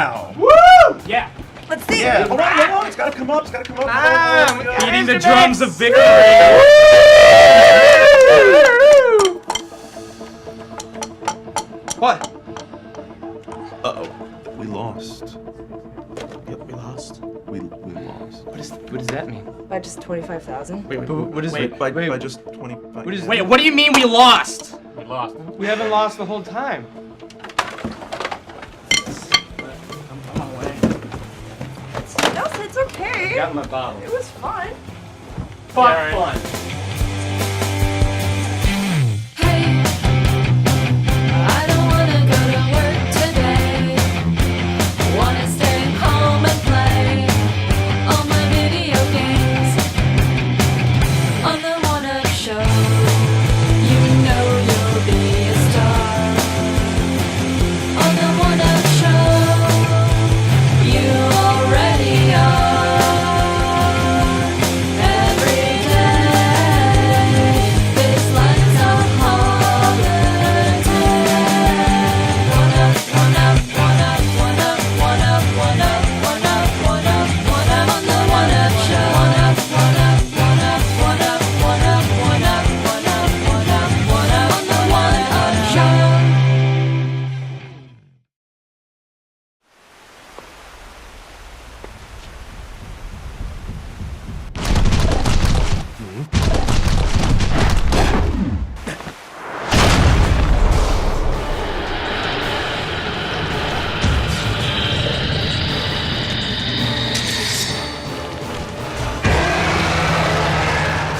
now. Woo! Yeah. Let's see. Yeah, hold on. It's gotta come up. Beating the drums of victory. What? Uh-oh. We lost. Yep, we lost. We lost. What does that mean? By just 25,000. Wait, what is it? By just 25. What is Wait, what do you mean we lost? We lost. We haven't lost the whole time. No, it's okay. Got my bottle. It was fun. Fuck fun. Hey, I don't wanna go to work today. Wanna stay home and play all my video games on the One Up Show. You know you'll be a star on the One Up Show. You already are. Every day, this life's a holiday. One up, one up, one up, one up, one up, one up, one up, one up, one up on the One Up Show. One up, one up, one up, one up, one up, one up, one up, one up, one up on the One Up Show.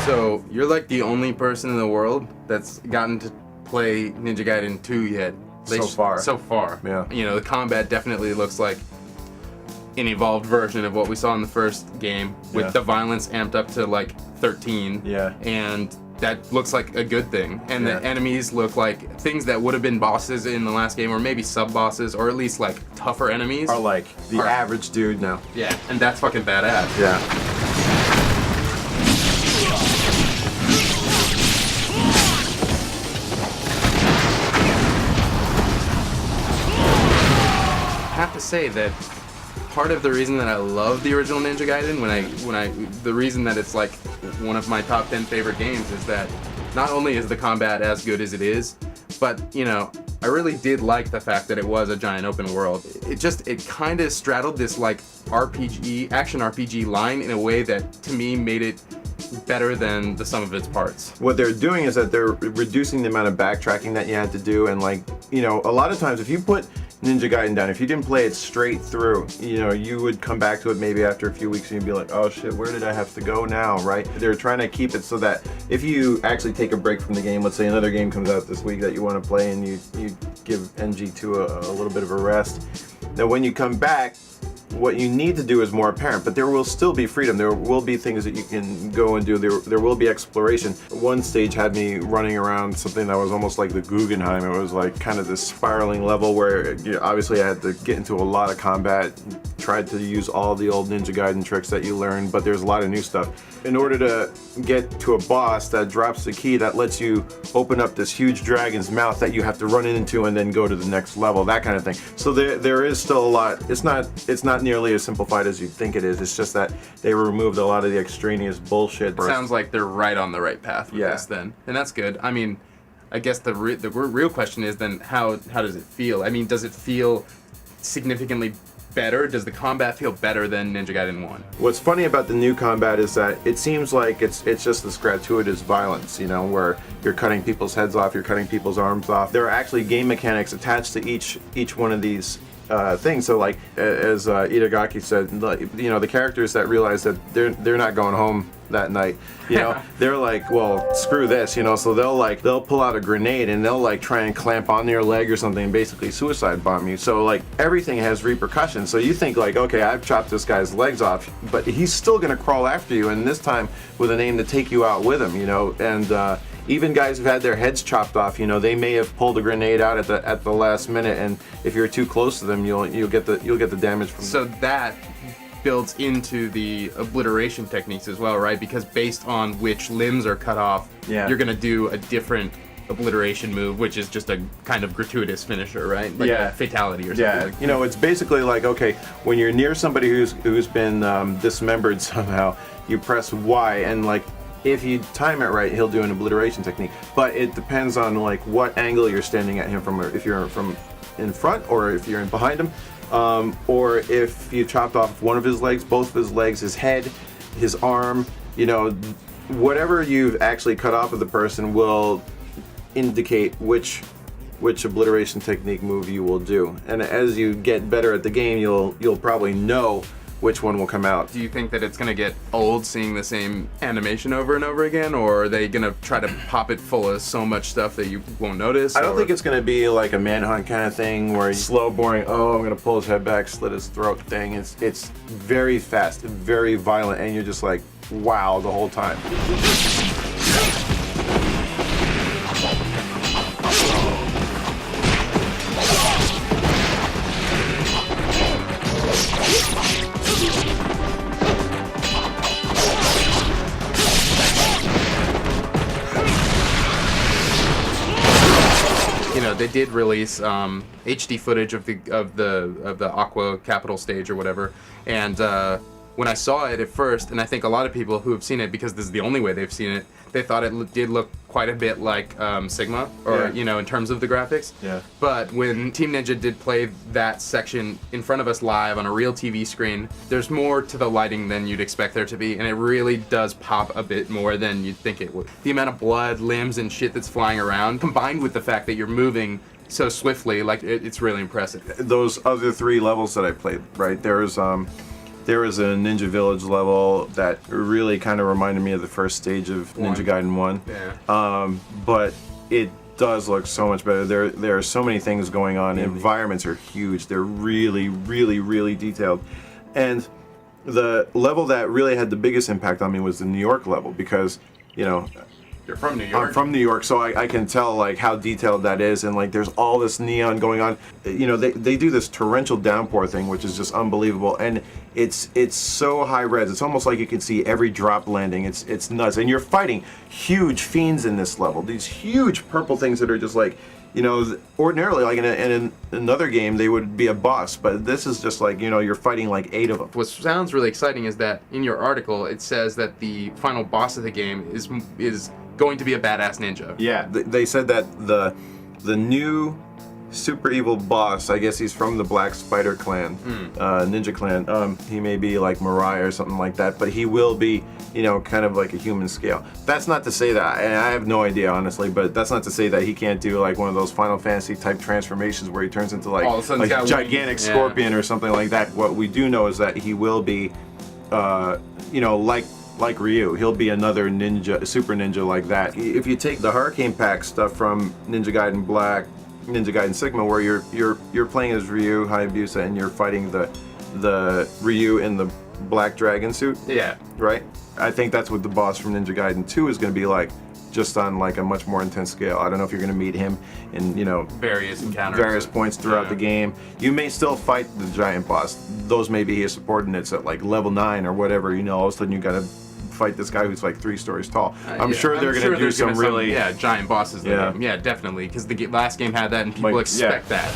So, you're like the only person in the world that's gotten to play Ninja Gaiden 2 yet. So far. So far. Yeah. You know, the combat definitely looks like an evolved version of what we saw in the first game, with Yeah. the violence amped up to like 13. Yeah. And that looks like a good thing. And Yeah. the enemies look like things that would have been bosses in the last game, or maybe sub-bosses, or at least like tougher enemies. Are like the Are- average dude now. Yeah, and that's fucking badass. Yeah. I have to say that part of the reason that I love the original Ninja Gaiden, the reason that it's like one of my top 10 favorite games, is that not only is the combat as good as it is, but you know, I really did like the fact that it was a giant open world. It kind of straddled this like action RPG line in a way that to me made it better than the sum of its parts. What they're doing is that they're reducing the amount of backtracking that you had to do, and like, you know, a lot of times if you put Ninja Gaiden down, if you didn't play it straight through, you know, you would come back to it maybe after a few weeks and you'd be like, oh shit, where did I have to go now, right? They're trying to keep it so that if you actually take a break from the game, let's say another game comes out this week that you want to play and you give NG2 a little bit of a rest, then when you come back, what you need to do is more apparent, but there will still be freedom. There will be things that you can go and do. There will be exploration. One stage had me running around something that was almost like the Guggenheim. It was like kind of this spiraling level where, you know, obviously I had to get into a lot of combat, tried to use all the old Ninja Gaiden tricks that you learned, but there's a lot of new stuff. In order to get to a boss that drops the key that lets you open up this huge dragon's mouth that you have to run into and then go to the next level, that kind of thing. So there is still a lot. It's not nearly as simplified as you'd think it is. It's just that they removed a lot of the extraneous bullshit. It sounds like they're right on the right path with this then, and that's good. I mean, I guess the real question is then how does it feel? I mean, does it feel significantly better? Does the combat feel better than Ninja Gaiden 1? What's funny about the new combat is that it seems like it's just this gratuitous violence, you know, where you're cutting people's heads off, you're cutting people's arms off. There are actually game mechanics attached to each one of these things. So like as Itagaki said, you know, the characters that realize that they're not going home that night, you know, they're like, well, screw this, you know, so they'll pull out a grenade and they'll like try and clamp on your leg or something and basically suicide bomb you. So like everything has repercussions. So you think like, okay, I've chopped this guy's legs off, but he's still gonna crawl after you, and this time with an aim to take you out with him, you know. And even guys who've had their heads chopped off, you know, they may have pulled a grenade out at the last minute, and if you're too close to them, you'll get the damage from. So that builds into the obliteration techniques as well, right? Because based on which limbs are cut off, you're gonna do a different obliteration move, which is just a kind of gratuitous finisher, right? Like Yeah. a fatality or something. Yeah, Like you know, it's basically like, okay, when you're near somebody who's been dismembered somehow, you press Y, and like if you time it right, he'll do an obliteration technique. But it depends on like what angle you're standing at him from, or if you're from in front or if you're in behind him, or if you chopped off one of his legs, both of his legs, his head, his arm, you know, whatever you've actually cut off of the person will indicate which obliteration technique move you will do. And as you get better at the game, you'll probably know which one will come out. do you think that it's gonna get old seeing the same animation over and over again, or are they gonna try to pop it full of so much stuff that you won't notice? I don't or- think it's going to be like a manhunt kind of thing where slow, boring, oh, I'm going to pull his head back, slit his throat thing. It's very fast, very violent, and you're just like, wow, the whole time. You know, they did release HD footage of the Aqua Capital stage or whatever, and when I saw it at first, and I think a lot of people who have seen it, because this is the only way they've seen it, they thought it did look quite a bit like Sigma, or Yeah. you know, in terms of the graphics. Yeah. But when Team Ninja did play that section in front of us live on a real TV screen, there's more to the lighting than you'd expect there to be, and it really does pop a bit more than you'd think it would. The amount of blood, limbs, and shit that's flying around, combined with the fact that you're moving so swiftly, like it's really impressive. Those other 3 levels that I played, right? There was a Ninja Village level that really kind of reminded me of the first stage of Ninja Gaiden 1. Yeah. But it does look so much better. There are so many things going on. Environments are huge. They're really, really, really detailed. And the level that really had the biggest impact on me was the New York level, because, you know, You're from New York. I'm from New York, so I can tell like how detailed that is, and like there's all this neon going on. You know, they do this torrential downpour thing, which is just unbelievable, and it's so high res. It's almost like you can see every drop landing. It's nuts, and you're fighting huge fiends in this level. These huge purple things that are just like, you know, ordinarily like in another game they would be a boss, but this is just like, you know, you're fighting like 8 of them. What sounds really exciting is that in your article it says that the final boss of the game is going to be a badass ninja. Yeah, they said that the new super evil boss, I guess he's from the Black Spider Clan, Ninja Clan. He may be like Mirai or something like that, but he will be, you know, kind of like a human scale. That's not to say that, and I have no idea honestly, but that's not to say that he can't do like one of those Final Fantasy type transformations where he turns into like, All of a sudden like he's got gigantic wings. Yeah. scorpion or something like that. What we do know is that he will be, you know, like Ryu, he'll be another ninja, super ninja like that. If you take the Hurricane Pack stuff from Ninja Gaiden Black, Ninja Gaiden Sigma, where you're playing as Ryu Hayabusa and you're fighting the Ryu in the black dragon suit, Yeah. right? I think that's what the boss from Ninja Gaiden 2 is going to be like, just on like a much more intense scale. I don't know if you're going to meet him in, you know, Various encounters. various points throughout Yeah. the game. You may still fight the giant boss. Those may be his subordinates at like level 9 or whatever. You know, all of a sudden you got to fight this guy who's like 3 stories tall. I'm Yeah. sure they're going to do there's some gonna really. yeah, giant bosses in the Yeah. game. Yeah, definitely, because the last game had that and people Like, expect that.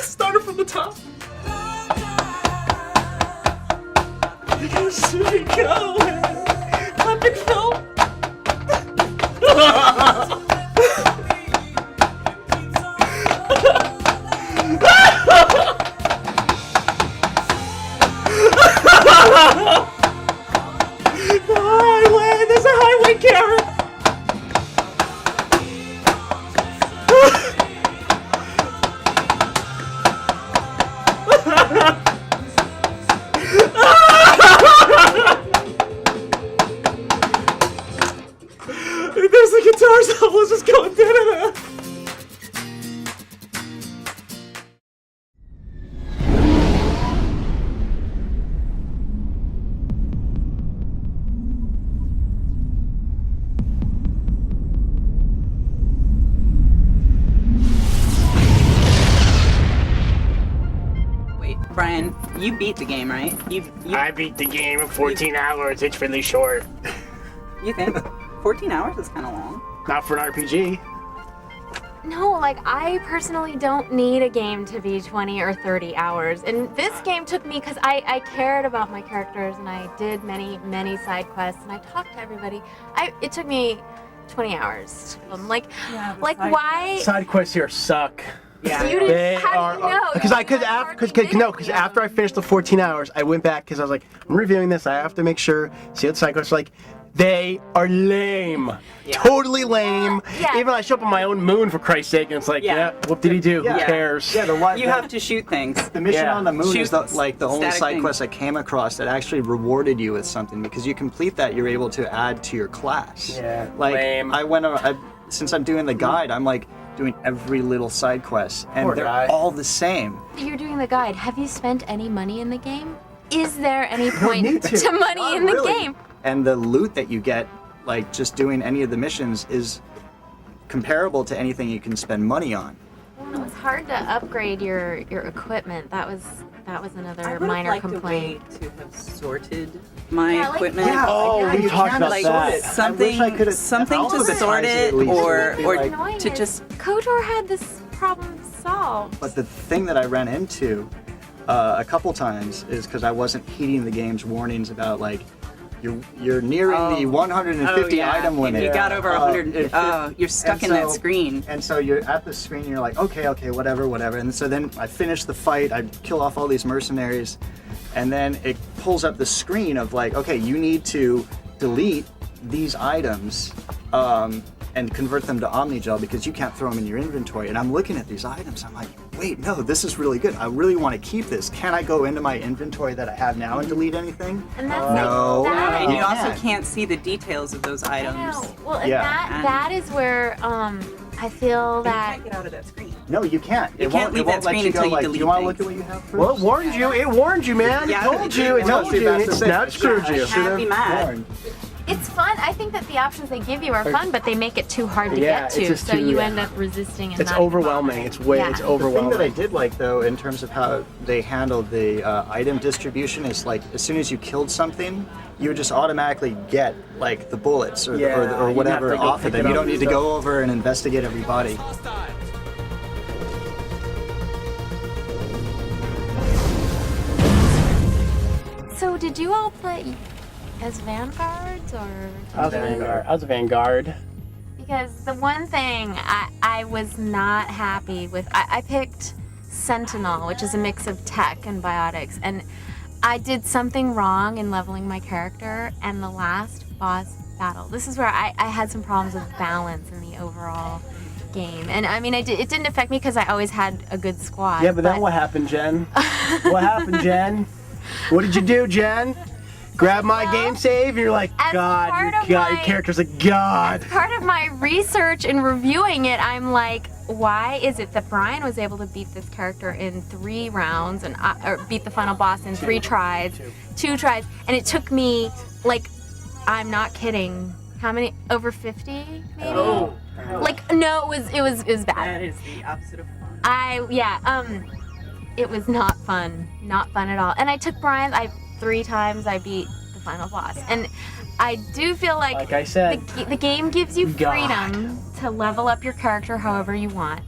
Started from the top. Sweet go. Epic go. The highway. There's a highway carrot. There's the guitar solo just going da-da-da. You beat the game, right? I beat the game in 14 hours. It's really short. You think 14 hours is kind of long? Not for an RPG. No, like, I personally don't need a game to be 20 or 30 hours. And this game took me, because I cared about my characters, and I did many, many side quests, and I talked to everybody. It took me 20 hours. Why? Side quests here suck. Yeah. You didn't, how do you know? Because after I finished the 14 hours, I went back because I was like, I'm reviewing this. I have to make sure, see what the side quests are like. They are lame. Yeah. Totally lame. Yeah. Even I show up on my own moon, for Christ's sake, and it's like, what did he do? Yeah. Who cares? Yeah, the one. You have to shoot things. The mission Yeah. on the moon Shoot is the only static side things. quest I came across that actually rewarded you with something, because you complete that, you're able to add to your class. Yeah, Like lame. since I'm doing the guide, I'm like doing every little side quest, and Poor they're guy. all the same. You're doing the guide. Have you spent any money in the game? Is there any point need to. to money Not in the really. game? And the loot that you get, like just doing any of the missions, is comparable to anything you can spend money on. Well, it's hard to upgrade your equipment. That was another I would minor like complaint. a way to have sorted my Yeah, like- equipment. Yeah, oh, we you talked can about sort that. it. Something, I wish I could've something to alphabetized sort it it, at least. or It'd be or like- Annoying to is just. KOTOR had this problem solved. But the thing that I ran into a couple times is because I wasn't heeding the game's warnings about like you're nearing the 150 item limit. If you got over 100, you're stuck in that so- screen. And so you're at the screen, and you're like, okay, whatever. And so then I finish the fight, I kill off all these mercenaries, and then it pulls up the screen of like, okay, you need to delete these items and convert them to Omnigel because you can't throw them in your inventory. And I'm looking at these items, I'm like, wait, no, this is really good. I really want to keep this. Can I go into my inventory that I have now and delete anything? And that's No. like that. And you also can't. can't see the details of those I items. know. Well, and Yeah. that is where I feel You that. can't get out of that screen. No, you can't. You It can't won't, leave it won't that let screen you go until you like, do delete you want to look things. at what you have first? Well, it warned you. It warned you, man. Yeah, It told you. It no, told see, you. that's It's the thing. now it screwed you. I can't be mad. Warned. It's fun. I think that the options they give you are fun, but they make it too hard to Yeah, get it's to, just so too- you yeah. end up resisting and It's not even overwhelming. bothering. It's Yeah. it's The thing overwhelming. that I did like though, in terms of how they handled the item distribution, is like as soon as you killed something, you would just automatically get like the bullets or, Yeah, or you didn't whatever have to go off of pick them. it You up don't need and to stuff. go over and investigate every body. So did you all play as vanguards or? I was a vanguard. Because the one thing I was not happy with, I picked Sentinel, which is a mix of tech and biotics, and I did something wrong in leveling my character, and the last boss battle, this is where I had some problems with balance in the overall game. And I mean, it didn't affect me because I always had a good squad. Yeah, but then what happened, Jen? What happened, Jen? What did you do, Jen? Grab my game save, and you're like, As God, part of your my- character's like, God. Part of my research and reviewing it, I'm like, why is it that Brian was able to beat this character in 3 rounds and or beat the final boss in 3 tries, 2 tries, and it took me like, I'm not kidding, how many, over 50 maybe? Like, no, it was bad. That is the opposite of fun. It was not fun at all. And I took Brian, 3 times I beat the final boss, and I do feel like I said, the game gives you God. freedom to level up your character however you want,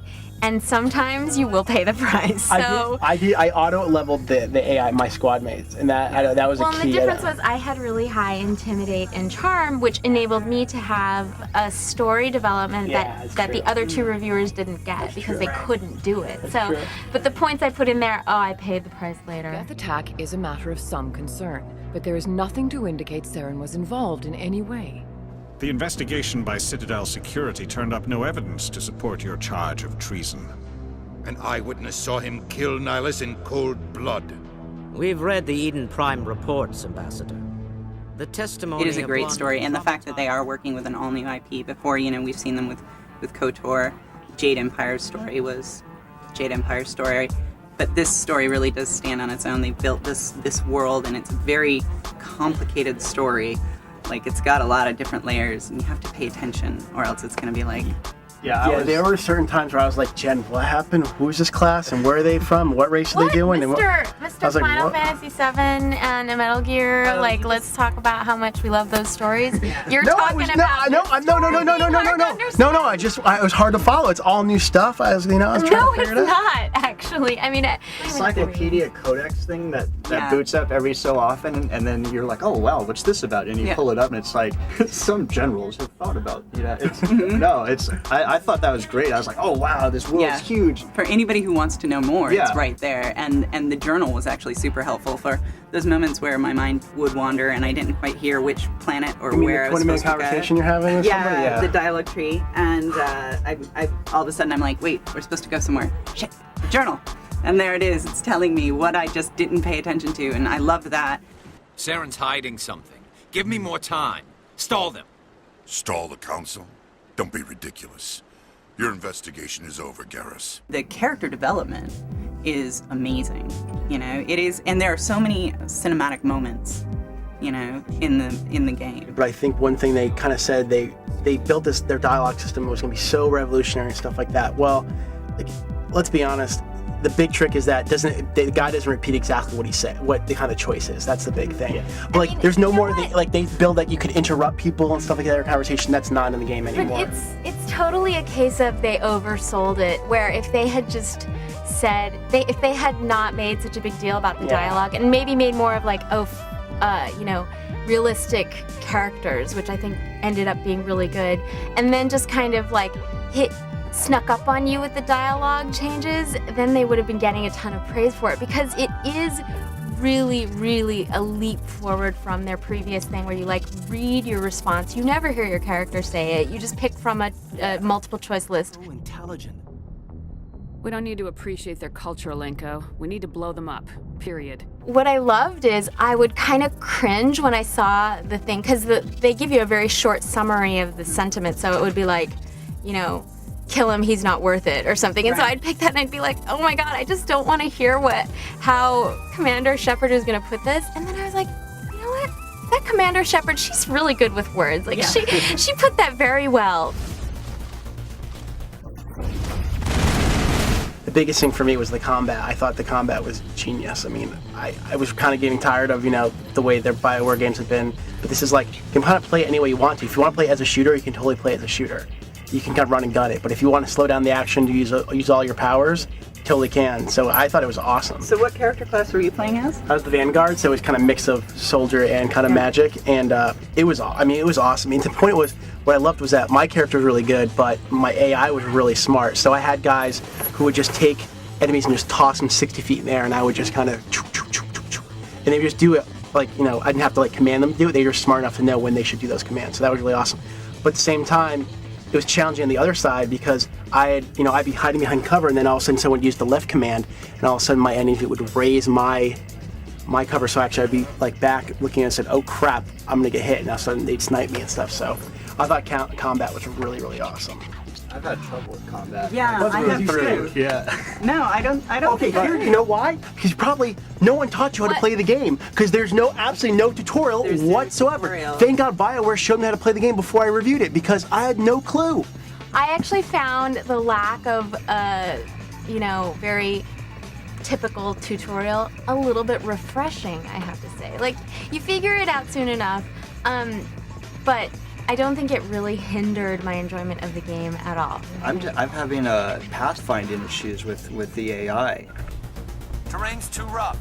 and sometimes you will pay the price. So, I auto leveled the AI, my squad mates, and that was well, a and key. the difference was I had really high intimidate and charm, which enabled me to have a story development Yeah, that's that the true. other 2 reviewers didn't get because they couldn't do it. So, true. but the points I put in there, I paid the price later. Death attack is a matter of some concern, but there is nothing to indicate Saren was involved in any way. The investigation by Citadel Security turned up no evidence to support your charge of treason. An eyewitness saw him kill Nihilus in cold blood. We've read the Eden Prime reports, Ambassador. The testimony It is a of great one story, and the fact that they are working with an all-new IP. Before, we've seen them with KOTOR. Jade Empire's story was Jade Empire's story, but this story really does stand on its own. They built this world, and it's a very complicated story. Like, it's got a lot of different layers, and you have to pay attention, or else it's going to be like Yeah, there were certain times where I was like, Jen, what happened? Who's this class and where are they from? What race are they doing? And Mr. I was like, Final what? Fantasy VII and Metal Gear, like, let's talk about how much we love those stories. You're talking about no. It was hard to follow. It's all new stuff. I was trying to figure it out. No, it's not, actually. I mean, Encyclopedia Codex thing that boots up every so often, and then you're like, oh wow, what's this about? And you pull it up, and it's like some generals have thought about. I thought that was great. I was like, oh wow, this world's huge. For anybody who wants to know more, it's right there. And the journal was actually super helpful for those moments where my mind would wander and I didn't quite hear which planet or where I was supposed to go. 20-minute conversation you're having with somebody? Yeah, the dialogue tree. And I all of a sudden I'm like, wait, we're supposed to go somewhere. Shit, the journal. And there it is. It's telling me what I just didn't pay attention to, and I loved that. Saren's hiding something. Give me more time. Stall them. Stall the council? Don't be ridiculous. Your investigation is over, Garrus. The character development is amazing. It is, and there are so many cinematic moments, in the game. But I think one thing they kind of said, they built their dialogue system was going to be so revolutionary and stuff like that. Well, let's be honest. The big trick is that the guy doesn't repeat exactly what he said, what the kind of choice is. That's the big thing. Yeah. But there's no more. They build that you could interrupt people and stuff like that. Their conversation that's not in the game anymore. But it's totally a case of they oversold it. Where if they had just said if they had not made such a big deal about the dialogue and maybe made more of realistic characters, which I think ended up being really good, and then just kind of snuck up on you with the dialogue changes, then they would have been getting a ton of praise for it, because it is really, really a leap forward from their previous thing where you read your response. You never hear your character say it. You just pick from a multiple choice list. So intelligent. We don't need to appreciate their culture, Lenko. We need to blow them up. Period. What I loved is I would kind of cringe when I saw the thing, because they give you a very short summary of the sentiment, so it would be kill him, he's not worth it, or something. And so I'd pick that and I'd be like, oh my god, I just don't want to hear how Commander Shepard is going to put this. And then I was like, you know what? That Commander Shepard, she's really good with words. She put that very well. The biggest thing for me was the combat. I thought the combat was genius. I mean, I was kind of getting tired of, the way their BioWare games have been. But this is you can kind of play it any way you want to. If you want to play it as a shooter, you can totally play it as a shooter. You can kind of run and gun it, but if you want to slow down the action to use all your powers, you totally can. So I thought it was awesome. So what character class were you playing as? I was the Vanguard, so it was kind of a mix of soldier and kind of magic, and it was awesome. I mean, the point was, what I loved was that my character was really good, but my AI was really smart. So I had guys who would just take enemies and just toss them 60 feet in the air, and I would just kind of, and they would just do it I didn't have to command them to do it. They were smart enough to know when they should do those commands. So that was really awesome. But at the same time, it was challenging on the other side because I'd be hiding behind cover, and then all of a sudden someone would use the left command, and all of a sudden my enemy would raise my cover, so actually I'd be back looking and said, oh crap, I'm gonna get hit, and all of a sudden they'd snipe me and stuff. So I thought combat was really, really awesome. I've had trouble with combat. Yeah, I have too. Yeah. No, I don't. Okay, here, you know why? Because no one taught you how to play the game. Because there's absolutely no tutorial whatsoever. Thank God BioWare showed me how to play the game before I reviewed it, because I had no clue. I actually found the lack of, very typical tutorial a little bit refreshing, I have to say. You figure it out soon enough, but I don't think it really hindered my enjoyment of the game at all. I'm having pathfinding issues with the AI. Terrain's too rough.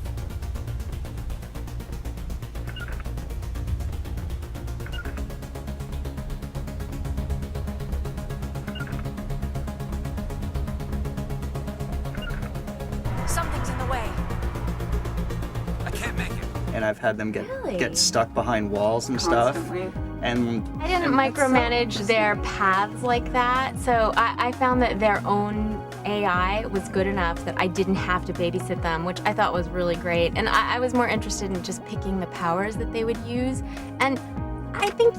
Something's in the way. I can't make it. And I've had them get stuck behind walls and stuff. And I didn't micromanage their paths like that, so I found that their own AI was good enough that I didn't have to babysit them, which I thought was really great. And I was more interested in just picking the powers that they would use. And I think,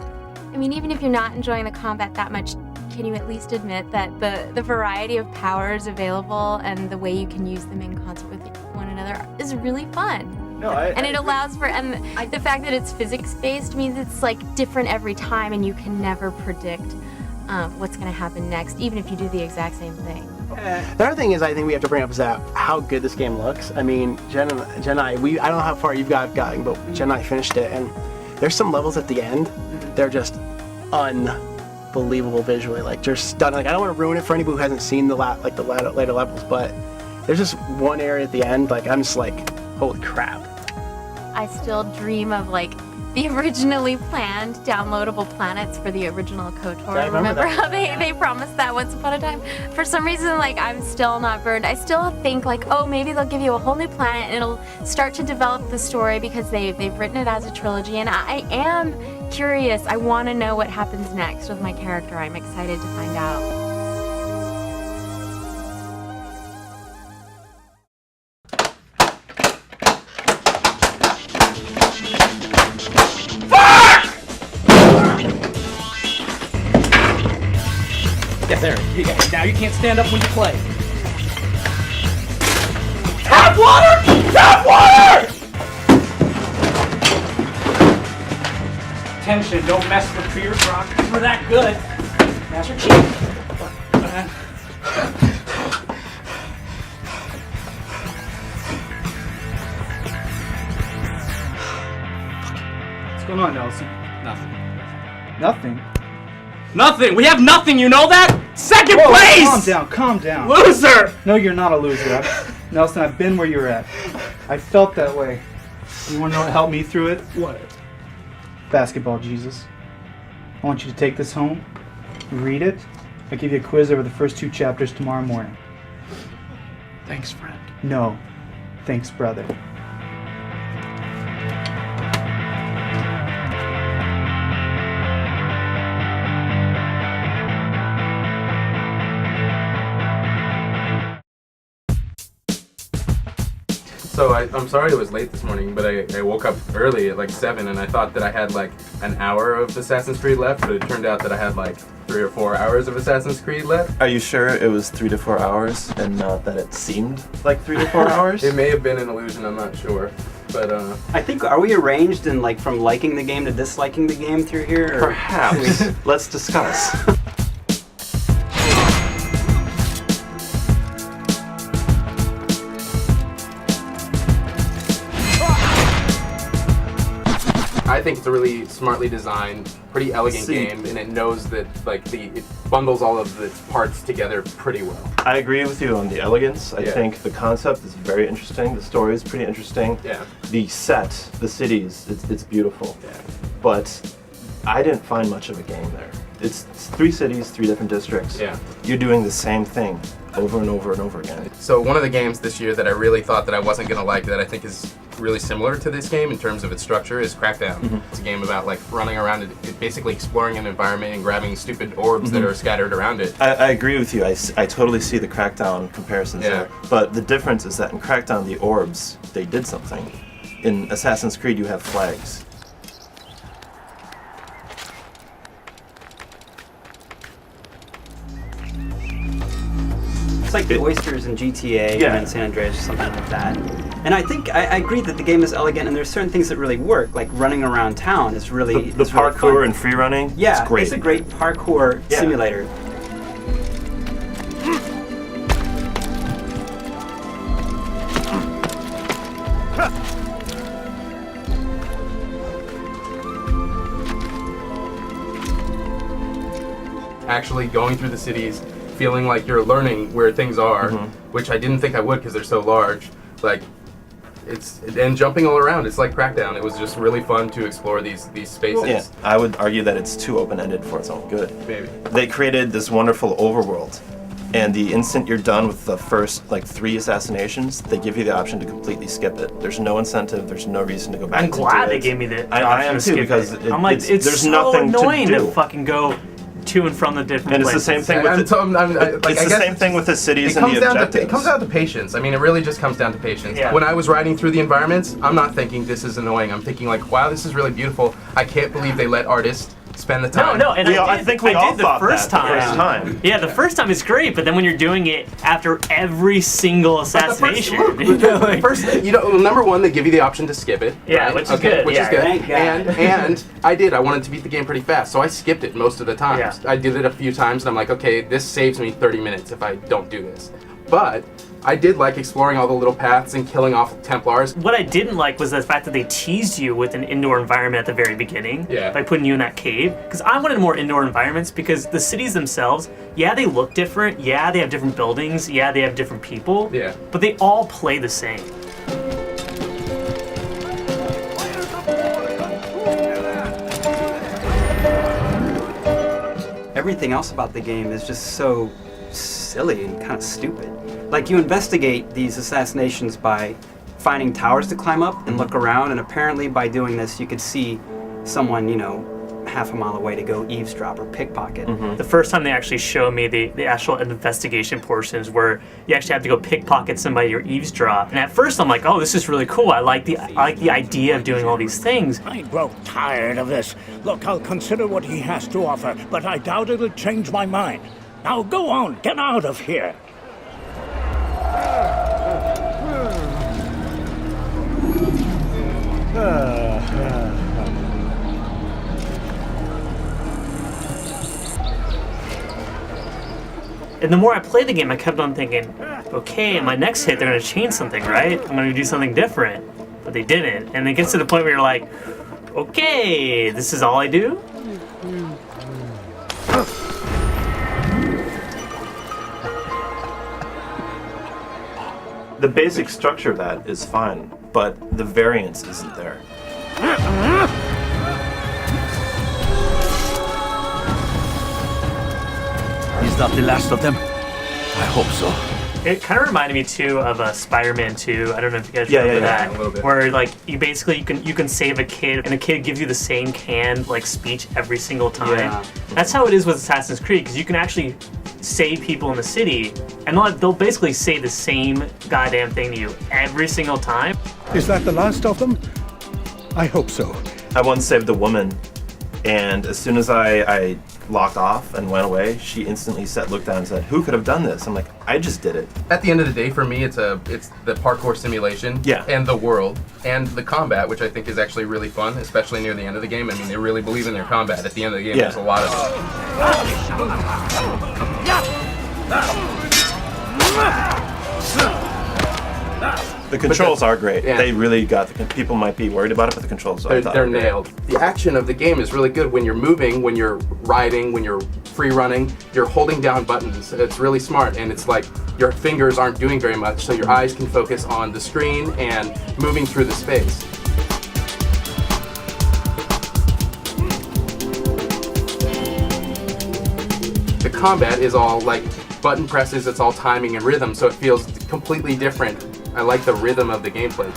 even if you're not enjoying the combat that much, can you at least admit that the variety of powers available and the way you can use them in concert with one another is really fun. No, it allows for, and the fact that it's physics-based means it's different every time, and you can never predict what's going to happen next, even if you do the exact same thing. The other thing is I think we have to bring up is that how good this game looks. I mean, Jen and I, I don't know how far you've gotten, but Jen and I finished it, and there's some levels at the end, they're just unbelievable visually, like just stunning. Like I don't want to ruin it for anybody who hasn't seen the later levels, but there's just one area at the end, like I'm just like, holy crap. I still dream of like the originally planned downloadable planets for the original KOTOR. Yeah, I remember how they promised that once upon a time? For some reason, like I'm still not burned. I still think like, oh, maybe they'll give you a whole new planet and it'll start to develop the story because they've written it as a trilogy. And I am curious. I want to know what happens next with my character. I'm excited to find out. Yes, there. Now you can't stand up when you play. Tap water! Tap water! Tension, don't mess with fears, Rock. We're that good. Master Chief. What's going on, Nelson? Nothing. Nothing? Nothing! We have nothing, you know that? Second Whoa, place! Calm down. Loser! No, you're not a loser. Nelson, I've been where you're at. I felt that way. You want to know what helped me through it? What? Basketball Jesus. I want you to take this home, read it. I'll give you a quiz over the first 2 chapters tomorrow morning. Thanks, friend. No. Thanks, brother. So I'm sorry it was late this morning, but I woke up early at like 7 and I thought that I had like an hour of Assassin's Creed left, but it turned out that I had like 3 or 4 hours of Assassin's Creed left. Are you sure it was 3 to 4 hours and not that it seemed like 3 to 4 hours? It may have been an illusion, I'm not sure. But I think, are we arranged in like from liking the game to disliking the game through here? Or? Perhaps. Let's discuss. I think it's a really smartly designed, pretty elegant game, and it knows that like it bundles all of the parts together pretty well. I agree with you on the elegance. I Yeah. think the concept is very interesting. The story is pretty interesting. Yeah. The set, the cities, it's beautiful. Yeah. But I didn't find much of a game there. It's 3 cities, 3 different districts. Yeah. You're doing the same thing over and over and over again. So one of the games this year that I really thought that I wasn't going to like, that I think is really similar to this game in terms of its structure, is Crackdown. Mm-hmm. It's a game about like running around and basically exploring an environment and grabbing stupid orbs that are scattered around it. I agree with you. I totally see the Crackdown comparisons there. But the difference is that in Crackdown, the orbs, they did something. In Assassin's Creed, you have flags. It's like the oysters in GTA Yeah. and in San Andreas or something like that. And I think I agree that the game is elegant, and there's certain things that really work, like running around town is really The is really parkour fun. and free running, Yeah, it's great. it's a great parkour Yeah. simulator. Actually going through the cities, feeling like you're learning where things are, which I didn't think I would because they're so large. Like, and jumping all around. It's like Crackdown. It was just really fun to explore these spaces. Yeah, I would argue that it's too open-ended for its own good. Maybe. They created this wonderful overworld, and the instant you're done with the first like 3 assassinations, they give you the option to completely skip it. There's no incentive. There's no reason to go back. I'm to glad do they it. gave me the I option am to too, skip because it. I'm like, it's there's so nothing annoying to to do. fucking go to and from the different And it's places. the same thing with it's the same thing with the cities It and the comes down objectives. to it comes down to patience. I mean, it really just comes down to patience. Yeah. When I was riding through the environments, I'm not thinking this is annoying. I'm thinking like, wow, this is really beautiful. I can't believe they let artists spend the time. No, and I think we all did the thought first that the time. first time. Yeah, the first time is great, but then when you're doing it after every single assassination, The first, number one, they give you the option to skip it. Yeah, right? which is good. Which Yeah, is good. thank God. And I wanted to beat the game pretty fast, so I skipped it most of the times. Yeah. I did it a few times, and I'm like, okay, this saves me 30 minutes if I don't do this. But I did like exploring all the little paths and killing off Templars. what I didn't like was the fact that they teased you with an indoor environment at the very beginning by putting you in that cave. Because I wanted more indoor environments because the cities themselves, yeah, they look different. Yeah, they have different buildings. Yeah, they have different people. Yeah. But they all play the same. Everything else about the game is just so silly and kind of stupid. Like, you investigate these assassinations by finding towers to climb up and look around, and apparently by doing this you could see someone, half a mile away to go eavesdrop or pickpocket. The first time they actually show me the actual investigation portions where you actually have to go pickpocket somebody or eavesdrop. And at first I'm like, oh, this is really cool. I like the idea of doing all these things. I grow tired of this. Look, I'll consider what he has to offer, but I doubt it'll change my mind. Now go on, get out of here. And the more I played the game, I kept on thinking, okay, in my next hit, they're going to change something, right? I'm going to do something different. But they didn't. And it gets to the point where you're like, okay, this is all I do? The basic structure of that is fine, but the variance isn't there. Is that the last of them? I hope so. It kind of reminded me too of Spider-Man 2. I don't know if you guys remember that, a little bit. where like you basically you can save a kid, and a kid gives you the same canned like speech every single time. Yeah. That's how it is with Assassin's Creed, because you can actually save people in the city, and they'll basically say the same goddamn thing to you every single time. Is that the last of them? I hope so. I once saved a woman, and as soon as I locked off and went away, she instantly looked down and said, "Who could have done this?" I'm like, "I just did it." At the end of the day, for me, it's the parkour simulation, and the world, and the combat, which I think is actually really fun, especially near the end of the game. I mean, they really believe in their combat. At the end of the game, there's a lot of The controls are great. Yeah. They really got people might be worried about it, but the controls they're nailed. The action of the game is really good when you're moving, when you're riding, when you're free running. You're holding down buttons. It's really smart, and it's like your fingers aren't doing very much, so your eyes can focus on the screen and moving through the space. The combat is all like button presses, it's all timing and rhythm, so it feels completely different. I like the rhythm of the gameplay.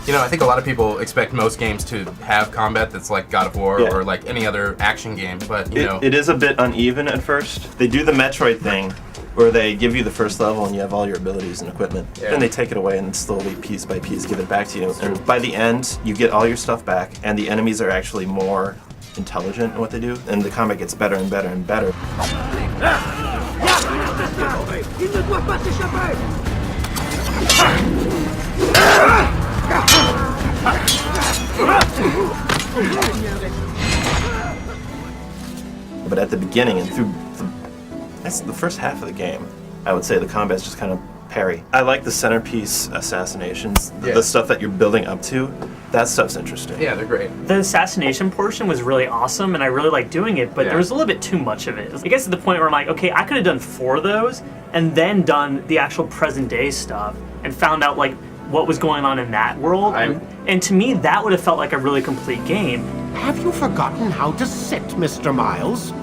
I think a lot of people expect most games to have combat that's like God of War or like any other action game, but it is a bit uneven at first. They do the Metroid thing, where they give you the first level and you have all your abilities and equipment. Yeah. Then they take it away and slowly, piece by piece, give it back to you. And by the end, you get all your stuff back, and the enemies are actually more intelligent in what they do, and the combat gets better and better and better. But at the beginning and through that's the first half of the game, I would say the combat's just kind of parry. I like the centerpiece assassinations, the stuff that you're building up to. That stuff's interesting. Yeah, they're great. The assassination portion was really awesome, and I really liked doing it, but there was a little bit too much of it. It gets to the point where I'm like, okay, I could have done 4 of those, and then done the actual present day stuff, and found out like what was going on in that world. And to me, that would have felt like a really complete game. Have you forgotten how to sit, Mr. Miles?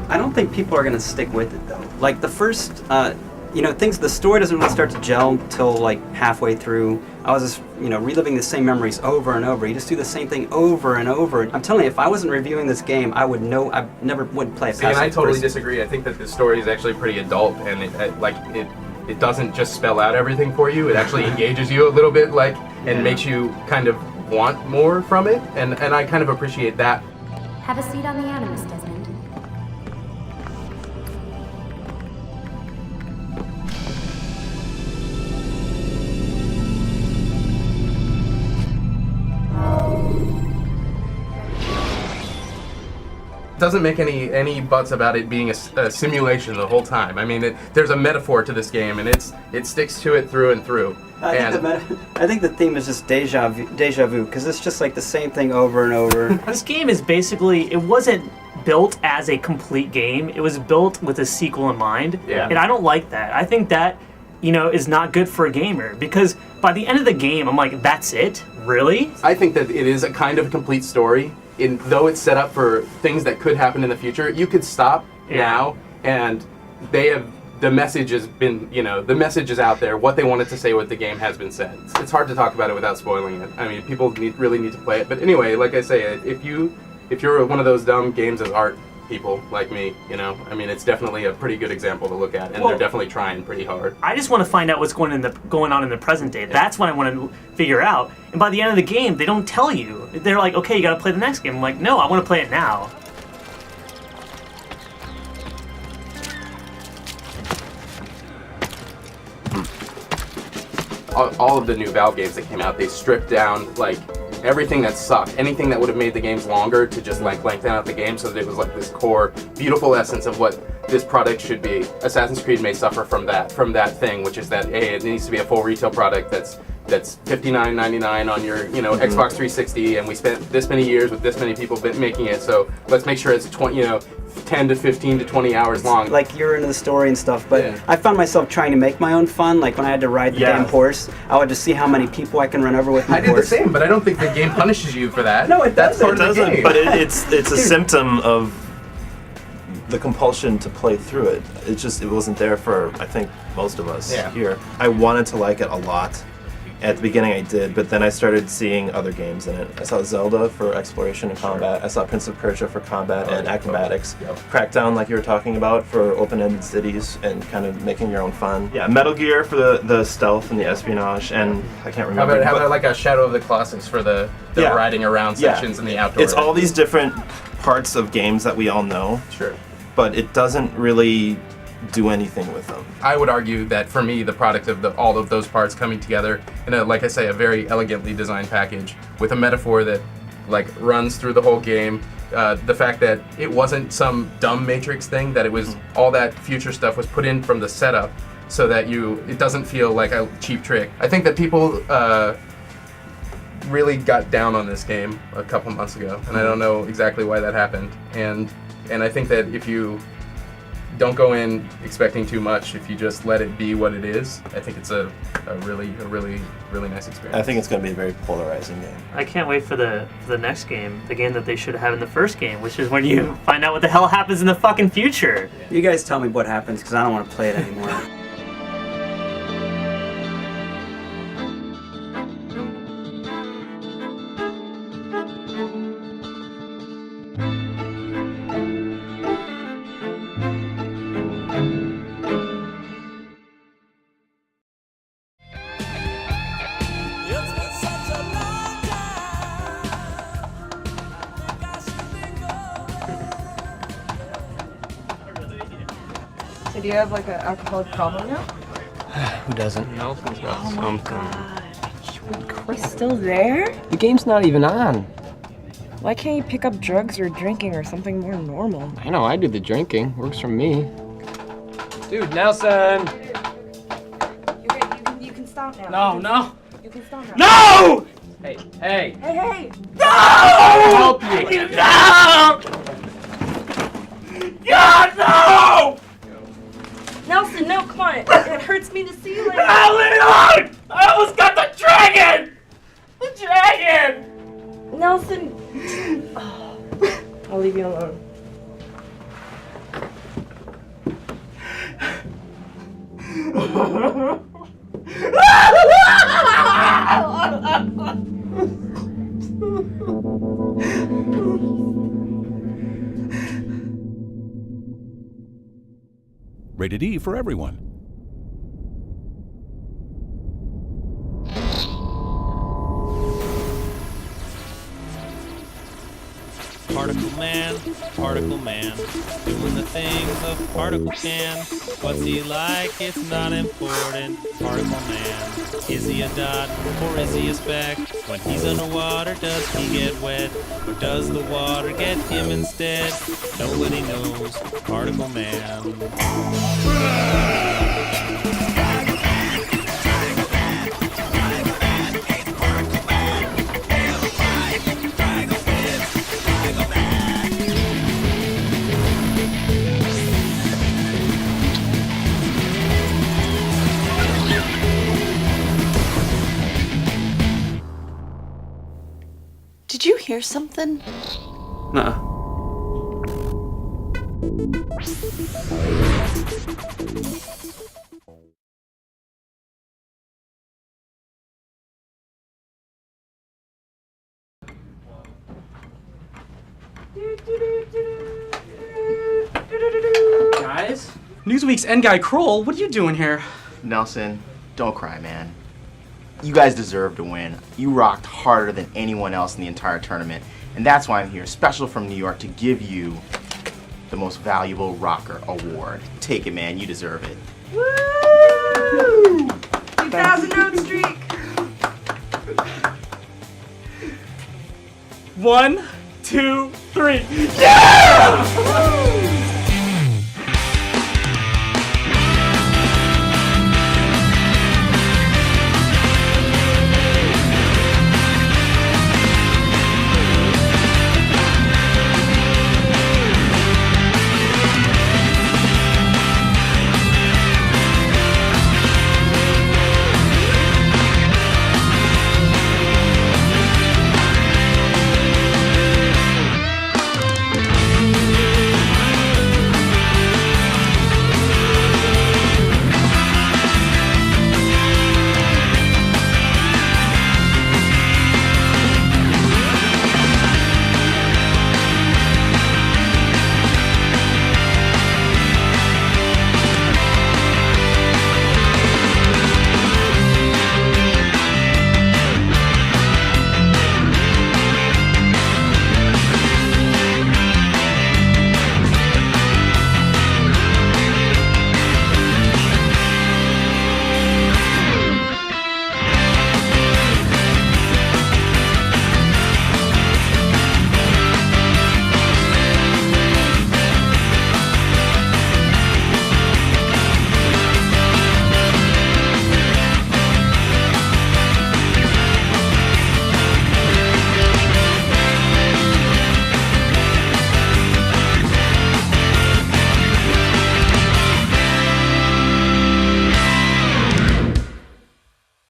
I don't think people are going to stick with it, though. Like, the first the story doesn't really start to gel till like halfway through. I was just, reliving the same memories over and over. You just do the same thing over and over. I'm telling you, if I wasn't reviewing this game, I would know. I never would play it. See, and I totally disagree. I think that the story is actually pretty adult, and it doesn't just spell out everything for you. It actually engages you a little bit, and makes you kind of want more from it, and I kind of appreciate that. Have a seat on the Animus, Desmond. Doesn't make any buts about it being a simulation the whole time. I mean, there's a metaphor to this game, and it sticks to it through and through. I think the theme is just deja vu, because it's just like the same thing over and over. This game is basically, it wasn't built as a complete game. It was built with a sequel in mind, and I don't like that. I think that, is not good for a gamer, because by the end of the game, I'm like, that's it? Really? I think that it is a kind of complete story. Though it's set up for things that could happen in the future, you could stop now, and the message has been, the message is out there. What they wanted to say with the game has been said. It's hard to talk about it without spoiling it. I mean, people really need to play it. But anyway, like I say, if you're one of those dumb games as art people like me, I mean, it's definitely a pretty good example to look at, and they're definitely trying pretty hard. I just want to find out what's going on in the present day. That's what I want to figure out. And by the end of the game, they don't tell you. They're like, okay, you got to play the next game. I'm like, no, I want to play it now. All of the new Valve games that came out, they stripped down everything that sucked, anything that would have made the games longer, to just lengthen out the game so that it was this core, beautiful essence of what this product should be. Assassin's Creed may suffer from that thing, which is that it needs to be a full retail product that's $59.99 on your Xbox 360, and we spent this many years with this many people making it, so let's make sure it's 10 to 15 to 20 hours long. Like, you're into the story and stuff, but I found myself trying to make my own fun. Like, when I had to ride the damn horse, I would just see how many people I can run over with my horse. I did the same, but I don't think the game punishes you for that. No, it doesn't. That's part of the game. But it's a symptom of the compulsion to play through it. It wasn't there for, I think, most of us here. I wanted to like it a lot. At the beginning I did, but then I started seeing other games in it. I saw Zelda for exploration and combat. I saw Prince of Persia for combat and acrobatics. Crackdown, like you were talking about, for open-ended cities and kind of making your own fun. Yeah, Metal Gear for the stealth and the espionage, and I can't remember. How about like a Shadow of the Colossus for the riding around sections in the outdoor? It's all these different parts of games that we all know. Sure. But it doesn't really do anything with them. I would argue that for me, the product of all of those parts coming together in a very elegantly designed package with a metaphor that runs through the whole game. The fact that it wasn't some dumb Matrix thing, that it was all that future stuff was put in from the setup, so that it doesn't feel like a cheap trick. I think that people really got down on this game a couple months ago, and I don't know exactly why that happened. And I think that if you don't go in expecting too much, if you just let it be what it is, I think it's a really nice experience. I think it's going to be a very polarizing game. I can't wait for the next game, the game that they should have in the first game, which is when you find out what the hell happens in the fucking future. You guys tell me what happens, because I don't want to play it anymore. So do you have an alcoholic problem now? Who doesn't? Nelson's got something. Wait, Chris still there? The game's not even on. Why can't you pick up drugs or drinking or something more normal? I know, I do the drinking. Works for me. Dude, Nelson! You can stop now. No! You can stop now. No! Hey! Hey, hey! No! I'll help you! No! God, no! Nelson, no, come on. It hurts me to see you like that. Leon! I almost got the dragon! The dragon! Nelson. Oh, I'll leave you alone. Rated E for everyone. Particle Man, doing the things of Particle Man. What's he like? It's not important. Particle Man, is he a dot or is he a speck? When he's underwater, does he get wet? Or does the water get him instead? Nobody knows. Particle Man. Did you hear something? Nuh-uh. Guys? Newsweek's end guy Kroll, what are you doing here? Nelson, don't cry, man. You guys deserve to win. You rocked harder than anyone else in the entire tournament, and that's why I'm here, special from New York, to give you the Most Valuable Rocker Award. Take it, man. You deserve it. Woo! 2,000 note streak. 1, 2, 3. Yeah!